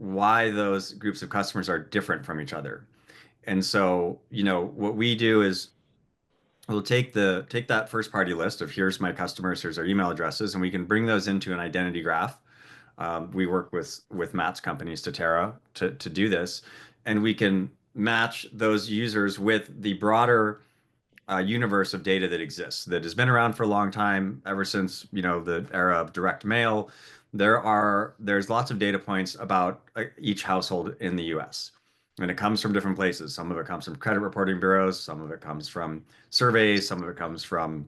why those groups of customers are different from each other. And so, what we do is we'll take that first party list of here's my customers, here's our email addresses, and we can bring those into an identity graph. We work with Matt's company, Statera, to do this, and we can match those users with the broader universe of data that exists that has been around for a long time, ever since the era of direct mail. There's lots of data points about each household in the U.S. and it comes from different places. Some of it comes from credit reporting bureaus, some of it comes from surveys, some of it comes from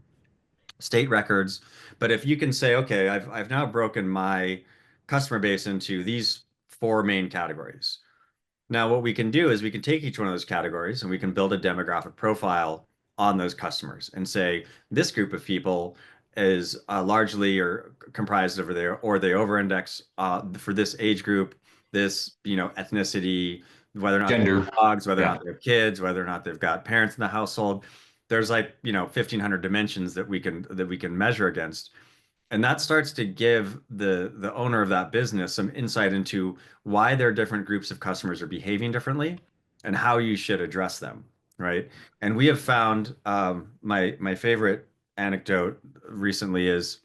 state records. But if you can say, okay, I've now broken my customer base into these four main categories. Now, what we can do is we can take each one of those categories and we can build a demographic profile on those customers and say this group of people is largely or comprised over there, or they over-index for this age group, this ethnicity, whether or not they Gender. have dogs, whether or Yeah. not they have kids, whether or not they've got parents in the household. There's like 1,500 dimensions that we can measure against. And that starts to give the owner of that business some insight into why their different groups of customers are behaving differently and how you should address them, right? And we have found my favorite anecdote recently is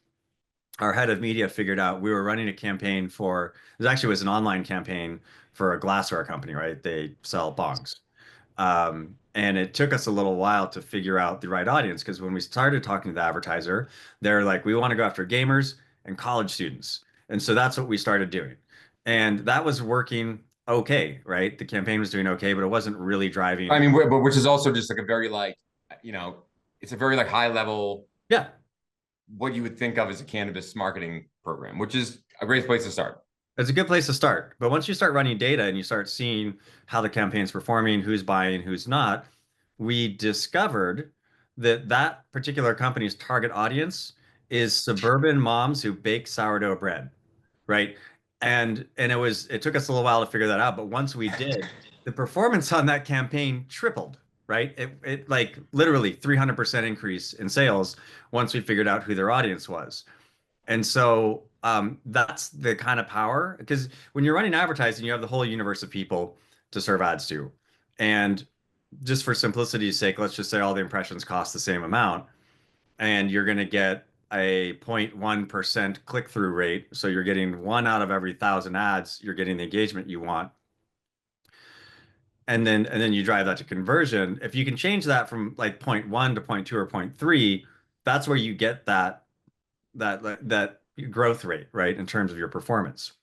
our head of media figured out we were running a campaign for it was an online campaign for a glassware company, right? They sell bongs. And it took us a little while to figure out the right audience because when we started talking to the advertiser, they're like, we want to go after gamers and college students. And so that's what we started doing. And that was working okay, right? The campaign was doing okay, but it wasn't really I driving. mean, but which is also just like a very you know, it's a very like high level, Yeah, what you would think of as a cannabis marketing program, which is a great place to start. it's a good place to start. But once you start running data and you start seeing how the campaign's performing, who's buying, who's not, we discovered that that particular company's target audience is suburban moms who bake sourdough bread, right? And it took us a little while to figure that out, but once we did, the performance on that campaign tripled, right? It like literally 300% increase in sales once we figured out who their audience was. And so that's the kind of power because when you're running advertising, you have the whole universe of people to serve ads to. And just for simplicity's sake, let's just say all the impressions cost the same amount, and you're going to get a 0.1% click-through rate. So you're getting one out of every 1,000 ads, you're getting the engagement you want. And then you drive that to conversion. If you can change that from like zero point 0.1 to zero point 0.2 or zero point 0.3, that's where you get that growth rate, right, in terms of your performance.